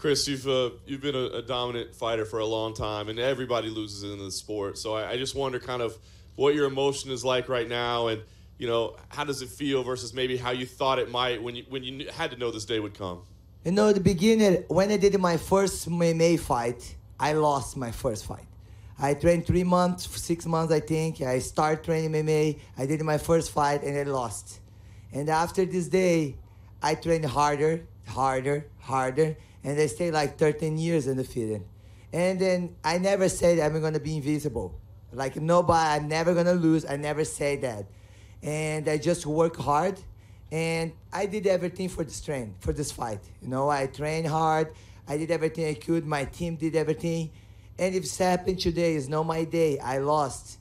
Chris, you've been a dominant fighter for a long time, and everybody loses in the sport. So I just wonder kind of what your emotion is like right now, and how does it feel versus maybe how you thought it might when you had to know this day would come. At the beginning, when I did my first MMA fight, I lost my first fight. I trained 3 months, 6 months, I think. I started training MMA. I did my first fight, and I lost. And after this day, I trained harder, and I stayed like 13 years undefeated. And then I never said I'm going to be invisible. Like nobody, I'm never going to lose. I never say that. And I just work hard. And I did everything for this fight. I trained hard. I did everything I could. My team did everything. And if it's happened today, it's not my day. I lost.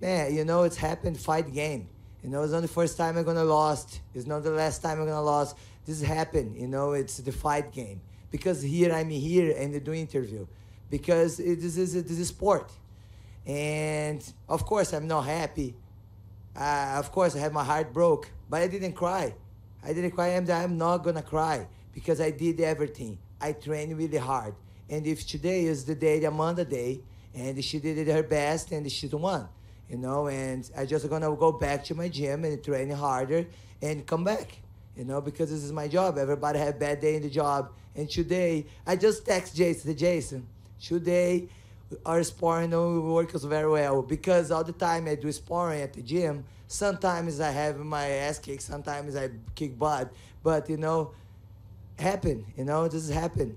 Man, it's happened, fight game. It's not the first time I'm going to lose. It's not the last time I'm going to lose. This happened, it's the fight game. Because I'm here and doing interview. Because this is sport. And of course, I'm not happy. Of course, I have my heart broke. But I didn't cry. I'm not going to cry because I did everything. I trained really hard. And if today is the day, the Amanda day, and she did her best and she won, and I just going to go back to my gym and train harder and come back, because this is my job. Everybody have a bad day in the job. And today, I just text Jason, today our sparring works very well because all the time I do sparring at the gym. Sometimes I have my ass kicked, sometimes I kick butt, but happen, this happened.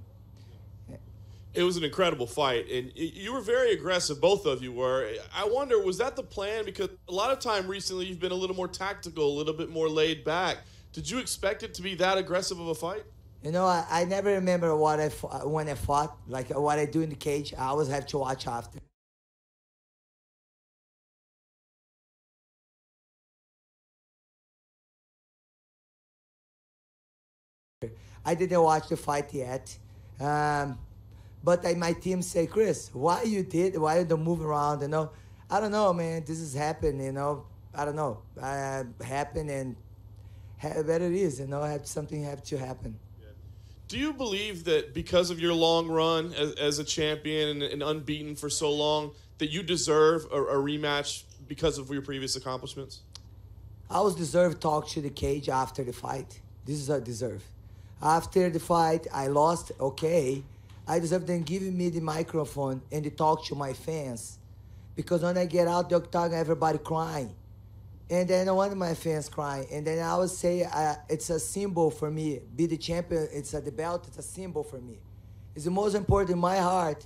It was an incredible fight, and you were very aggressive, both of you were. I wonder, was that the plan? Because a lot of time recently you've been a little more tactical, a little bit more laid back. Did you expect it to be that aggressive of a fight? I never remember when I fought, like what I do in the cage. I always have to watch after. I didn't watch the fight yet. But my team say, Chris, why you don't move around, I don't know, man, this has happened, I don't know. Happened and where it is, something have to happen. Yeah. Do you believe that because of your long run as a champion and unbeaten for so long, that you deserve a rematch because of your previous accomplishments? I always deserve to talk to the cage after the fight. This is what I deserve. After the fight, I lost, okay. I deserve them giving me the microphone and to talk to my fans. Because when I get out the octagon, everybody crying. And then I want my fans crying. And then I would say it's a symbol for me. Be the champion, the belt, it's a symbol for me. It's the most important in my heart.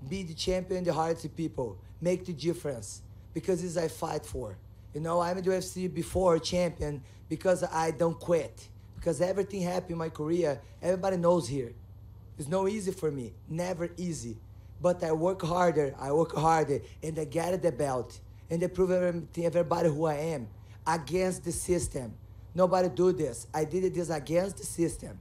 Be the champion in the hearts of people. Make the difference. Because this I fight for. I'm in the UFC before champion because I don't quit. Because everything happened in my career. Everybody knows here. It's not easy for me, never easy. But I work harder, and I get the belt. And I prove everybody who I am, against the system. Nobody do this. I did this against the system.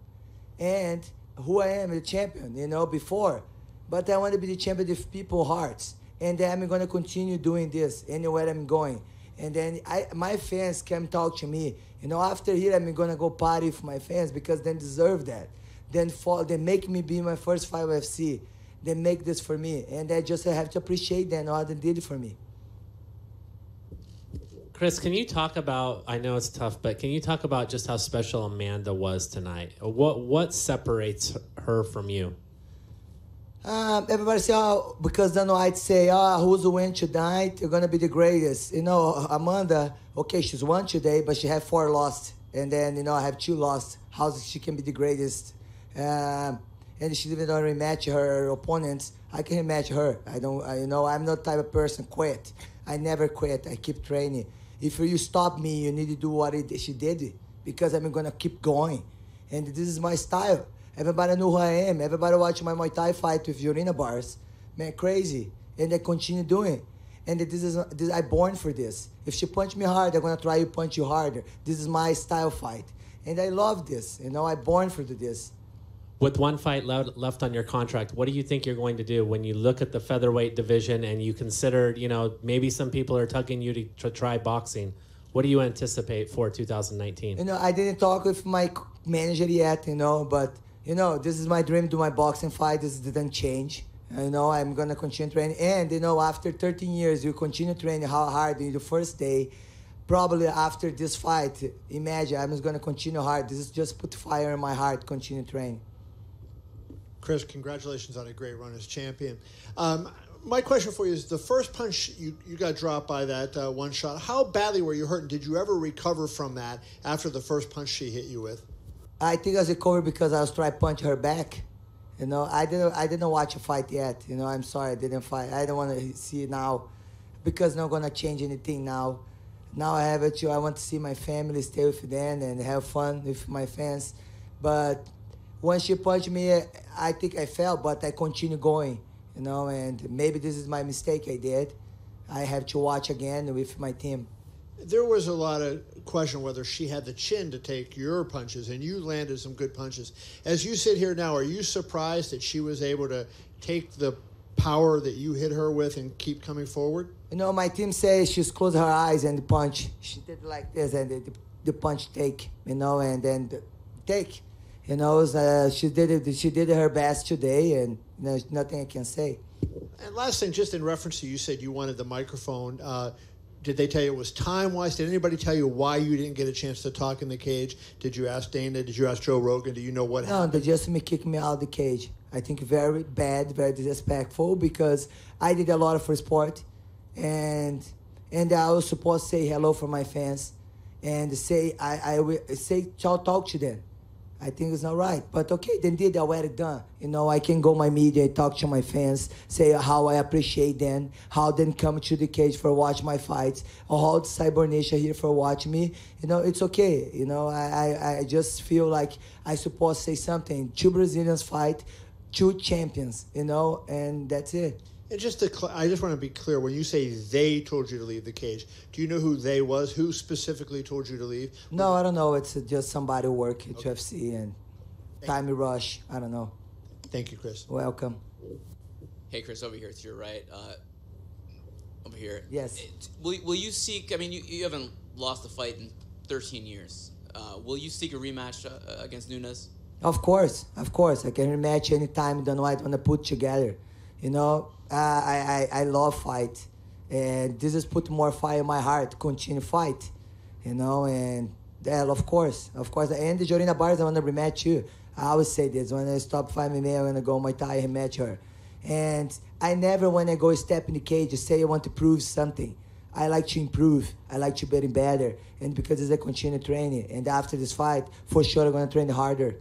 And who I am, the champion, before. But I want to be the champion of people's hearts. And then I'm going to continue doing this anywhere I'm going. And then my fans can talk to me. After here, I'm going to go party with my fans because they deserve that. They make me be my first fight UFC. They make this for me. And I just have to appreciate them, what they did for me. Chris, can you talk about, I know it's tough, but can you talk about just how special Amanda was tonight? What separates her from you? Everybody say, because then I'd say, who's the win tonight? You're going to be the greatest. Amanda, okay, she's won today, but she had 4 lost. And then, I have 2 lost. How she can be the greatest? And she even don't rematch her opponents. I can rematch her. I'm not the type of person quit. I never quit. I keep training. If you stop me, you need to do what she did because I'm going to keep going. And this is my style. Everybody know who I am. Everybody watch my Muay Thai fight with Urina bars. Man, crazy. And I continue doing. And this I'm born for this. If she punch me hard, I'm going to try to punch you harder. This is my style fight. And I love this. I'm born for this. With one fight left on your contract, what do you think you're going to do when you look at the featherweight division and you consider, maybe some people are tugging you to try boxing? What do you anticipate for 2019? I didn't talk with my manager yet, but, you know, this is my dream to do my boxing fight. This didn't change. You know, I'm going to continue training. And, you know, after 13 years, you continue training hard in the first day. Probably after this fight, imagine I'm just going to continue hard. This is just put fire in my heart, continue training. Chris, congratulations on a great run as champion. My question for you is, the first punch you got dropped by that one shot, how badly were you hurt, and did you ever recover from that after the first punch she hit you with? I think I was recovered because I was trying to punch her back. You know, I didn't watch a fight yet. You know, I'm sorry I didn't fight. I don't want to see it now because not going to change anything now. Now I have it. I want to see my family, stay with them, and have fun with my fans. But when she punched me, I think I fell, but I continue going. You know, and maybe this is my mistake I did. I have to watch again with my team. There was a lot of question whether she had the chin to take your punches, and you landed some good punches. As you sit here now, are you surprised that she was able to take the power that you hit her with and keep coming forward? You know, my team says she's closed her eyes and the punch. She did like this, and the punch take, you know, and then the take. You know, she did her best today, and there's nothing I can say. And last thing, just in reference to you said you wanted the microphone. Did they tell you it was time-wise? Did anybody tell you why you didn't get a chance to talk in the cage? Did you ask Dana? Did you ask Joe Rogan? Do you know what happened? No, they just kicked me out of the cage. I think very bad, very disrespectful, because I did a lot for sport, and I was supposed to say hello for my fans, and say I will say talk to them. I think it's not right, but okay, then did already done. You know, I can go my media, talk to my fans, say how I appreciate them, how they come to the cage for watch my fights, or how the Cyborg Nation here for watch me. You know, it's okay. You know, I just feel like I supposed to say something. 2 Brazilians fight, 2 champions. You know, and that's it. And I just want to be clear. When you say they told you to leave the cage, do you know who they was? Who specifically told you to leave? No, I don't know. It's just somebody who work at UFC and Time Rush. I don't know. Thank you, Chris. Welcome. Hey, Chris, over here to your right. Over here. Yes. Will you seek? I mean, you haven't lost a fight in 13 years. Will you seek a rematch against Nunes? Of course. I can rematch anytime. Don't know what I want to put together. You know, I love fight, and this has put more fire in my heart to continue fight, you know, and of course, and the Jorina Barros, I want to rematch you. I always say this, when I stop fighting me, I'm going to go Muay Thai and rematch her. And I never, when I go step in the cage, say I want to prove something. I like to improve. I like to get better, and because as I continue training, and after this fight, for sure I'm going to train harder.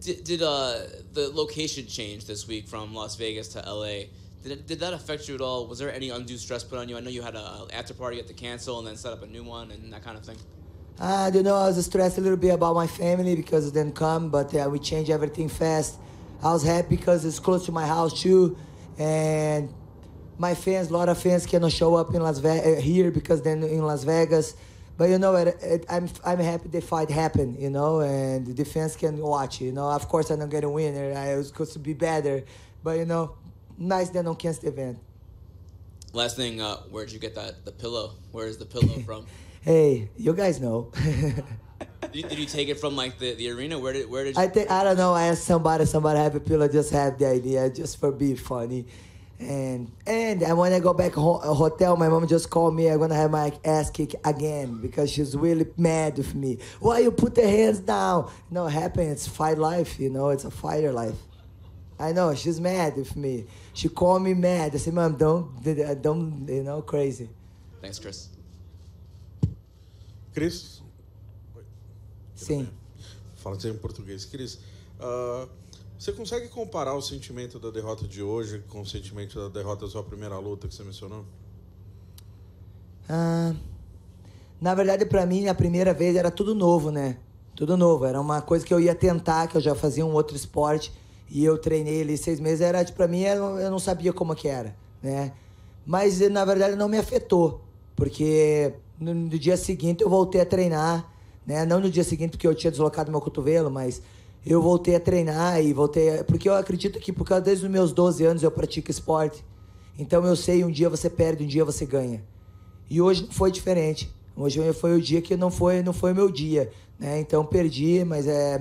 Did the location change this week from Las Vegas to LA? Did that affect you at all? Was there any undue stress put on you? I know you had an after party you had to cancel and then set up a new one and that kind of thing. I don't know. I was stressed a little bit about my family because it didn't come, but we changed everything fast. I was happy because it's close to my house too, and my fans, a lot of fans cannot show up in Las Vegas here because they're in Las Vegas. But, you know, I'm happy the fight happened, you know, and the fans can watch, you know. Of course, I don't get a winner. I was supposed to be better. But, you know, nice they don't cancel the event. Last thing, where'd you get the pillow? Where is the pillow from? Hey, you guys know. Did you take it from, like, the arena? Where did you... I don't know. I asked somebody have a pillow, just have the idea, just for being funny. And when I go back hotel, my mom just called me. I'm gonna have my ass kicked again because she's really mad with me. Why you put the hands down? No, happen. It's fight life, you know. It's a fighter life. I know she's mad with me. She called me mad. I said, "Mom, don't, you know, crazy." Thanks, Chris. Cris? Sim. Fala em português. Cris, você consegue comparar o sentimento da derrota de hoje com o sentimento da derrota da sua primeira luta que você mencionou? Na verdade, para mim, a primeira vez era tudo novo, né? Tudo novo. Era uma coisa que eu ia tentar, que eu já fazia um outro esporte. E eu treinei ali 6 meses. Para mim, eu não sabia como que era, né? Mas, na verdade, não me afetou. Porque no dia seguinte eu voltei a treinar, né? Não no dia seguinte porque eu tinha deslocado meu cotovelo, mas... eu voltei a treinar porque eu acredito que por causa desde os meus 12 anos eu pratico esporte. Então eu sei, um dia você perde, um dia você ganha. E hoje foi diferente. Hoje foi o dia que não foi meu dia, né? Então perdi, mas é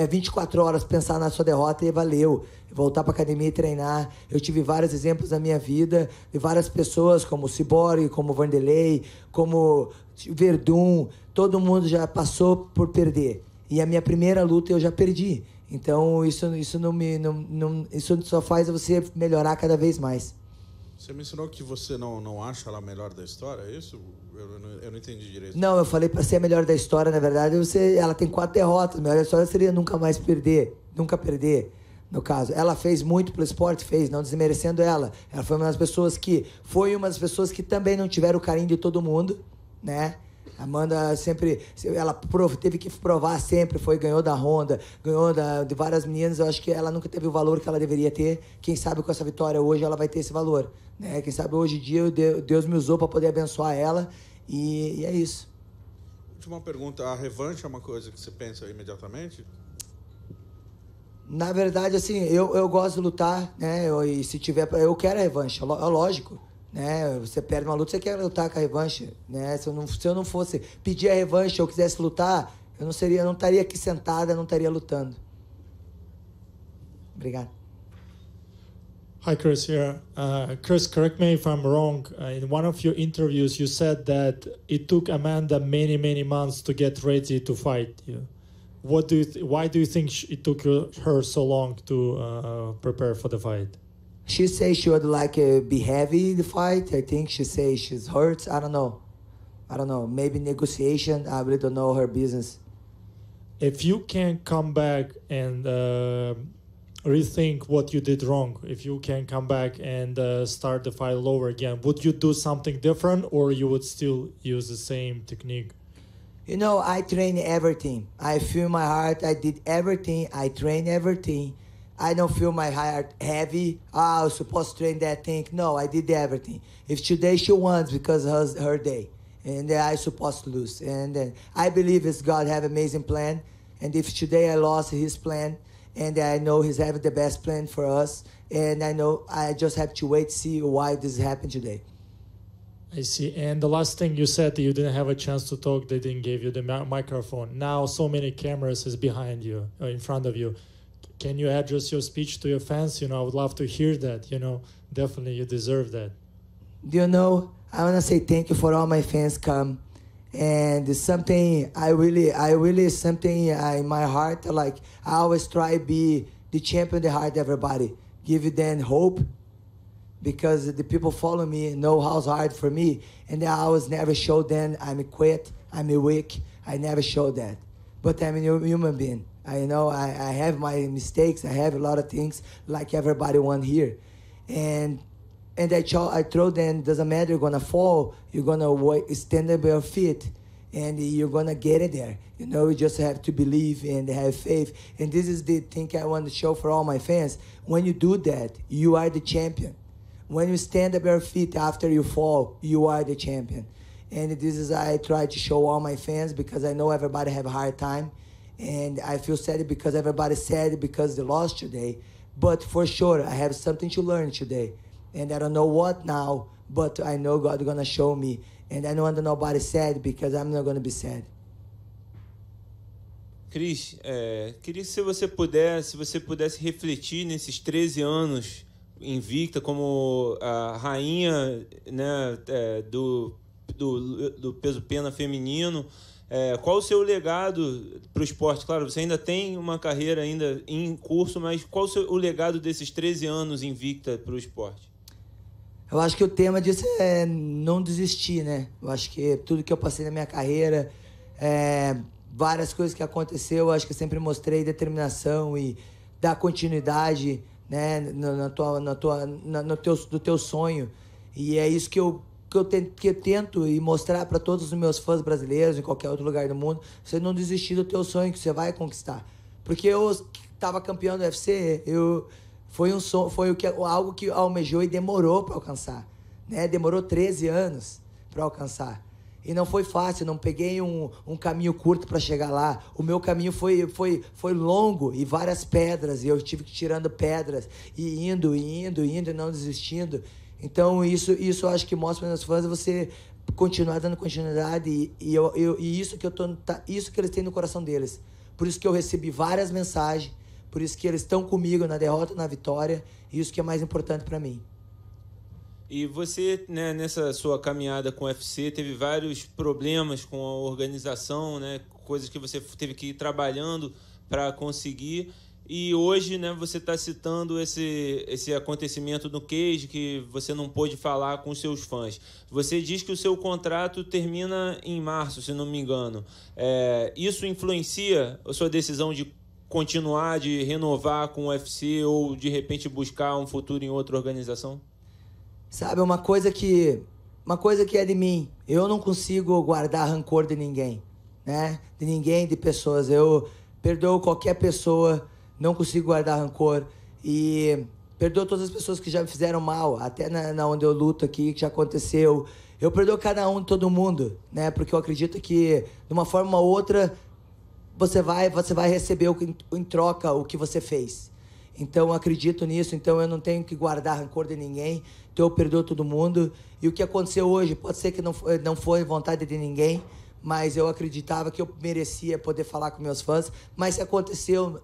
24 horas pensar na sua derrota e valeu. Voltar para academia e treinar. Eu tive vários exemplos na minha vida de várias pessoas, como o Cyborg, como o Vanderlei, como Verdun. Todo mundo já passou por perder. E a minha primeira luta eu já perdi. Então isso só faz você melhorar cada vez mais. Você mencionou que você não acha ela a melhor da história, é isso? Eu não entendi direito. Não, eu falei para ser a melhor da história, na verdade, ela tem 4 derrotas. A melhor da história seria nunca mais perder. Nunca perder, no caso. Ela fez muito pelo esporte, não desmerecendo ela. Ela foi uma das pessoas que também não tiveram o carinho de todo mundo, né? Amanda sempre, ela teve que provar sempre, ganhou da Honda, ganhou de várias meninas. Eu acho que ela nunca teve o valor que ela deveria ter. Quem sabe com essa vitória hoje ela vai ter esse valor, né? Quem sabe hoje em dia Deus me usou para poder abençoar ela e é isso. Última pergunta, a revanche é uma coisa que você pensa imediatamente? Na verdade, assim, eu gosto de lutar, né? E se tiver, eu quero a revanche, é lógico. Né? Você perde uma luta, você quer lutar com a revanche, né? Se eu não fosse pedir a revanche ou quisesse lutar, eu não estaria aqui sentada, não estaria lutando. Obrigado. Hi, Chris here. Chris, correct me if I'm wrong. In one of your interviews, you said that it took Amanda many, many months to get ready to fight you. Why do you think it took her so long to prepare for the fight? She says she would be heavy in the fight. I think she says she's hurt. I don't know. Maybe negotiation. I really don't know her business. If you can come back and rethink what you did wrong, if you can come back and start the fight all over again, would you do something different or you would still use the same technique? You know, I train everything. I feel my heart. I did everything. I train everything. I don't feel my heart heavy. I was supposed to train that thing. No, I did everything. If today she wants because her day, and I supposed to lose. And then I believe it's God have amazing plan. And if today I lost his plan, and I know he's having the best plan for us, and I know I just have to wait to see why this happened today. I see. And the last thing you said, you didn't have a chance to talk. They didn't give you the microphone. Now so many cameras is behind you, in front of you. Can you address your speech to your fans? I would love to hear that. Definitely you deserve that. I want to say thank you for all my fans come. And it's something I really something in my heart, I always try to be the champion of the heart of everybody. Give them hope because the people follow me know how hard for me. And I always never show them I'm quit, I'm weak. I never show that. But I'm a human being. I know I have my mistakes. I have a lot of things like everybody want here. And I told them, doesn't matter, you're going to fall. You're going to stand up your feet. And you're going to get it there. You just have to believe and have faith. And this is the thing I want to show for all my fans. When you do that, you are the champion. When you stand up your feet after you fall, you are the champion. And this is I try to show all my fans because I know everybody have a hard time. And I feel sad because everybody sad because they lost today. But for sure, I have something to learn today. And I don't know what now, but I know God is going to show me. And I don't want nobody sad because I'm not going to be sad. Cris, queria que se você pudesse refletir nesses 13 anos invicta como a rainha, né, do peso pena feminino. Qual o seu legado para o esporte? Claro, você ainda tem uma carreira ainda em curso, mas qual o legado desses 13 anos invicta para o esporte? Eu acho que o tema disso é não desistir, né? Eu acho que tudo que eu passei na minha carreira, várias coisas que aconteceu, eu acho que eu sempre mostrei determinação e dar continuidade, né, no teu sonho. E é isso que eu tento e mostrar para todos os meus fãs brasileiros, em qualquer outro lugar do mundo, você não desistir do teu sonho, que você vai conquistar. Porque eu estava campeão do UFC, foi algo que almejou e demorou para alcançar, né? Demorou 13 anos para alcançar. E não foi fácil, não peguei um caminho curto para chegar lá. O meu caminho foi longo e várias pedras, e eu tive que ir tirando pedras, e indo, e não desistindo. Então, isso eu acho que mostra para os meus fãs você continuar dando continuidade e isso que isso que eles têm no coração deles. Por isso que eu recebi várias mensagens, por isso que eles estão comigo na derrota, na vitória, e isso que é mais importante para mim. E você, né, nessa sua caminhada com o UFC, teve vários problemas com a organização, né, coisas que você teve que ir trabalhando para conseguir. E hoje, né, você está citando esse acontecimento no Cage, que você não pôde falar com os seus fãs. Você diz que o seu contrato termina em março, se não me engano. Isso influencia a sua decisão de continuar, de renovar com o UFC ou, de repente, buscar um futuro em outra organização? Sabe, uma coisa que é de mim. Eu não consigo guardar rancor de ninguém, né? De ninguém, de pessoas. Eu perdoo qualquer pessoa, não consigo guardar rancor. E perdoo todas as pessoas que já me fizeram mal, até na onde eu luto aqui, que já aconteceu. Eu perdoo cada um, todo mundo, né? Porque eu acredito que, de uma forma ou outra, você vai receber em troca o que você fez. Então, eu acredito nisso. Então, eu não tenho que guardar rancor de ninguém. Então, eu perdoo todo mundo. E o que aconteceu hoje, pode ser que não foi vontade de ninguém, mas eu acreditava que eu merecia poder falar com meus fãs. Mas se aconteceu,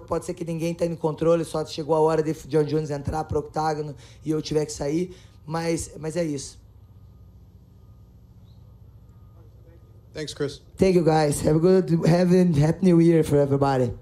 pode ser que ninguém tenha no controle, só chegou a hora de John Jones entrar para o octágono e eu tiver que sair. Mas é isso. Thanks, Chris. Thank you, guys. Have a happy New Year for everybody.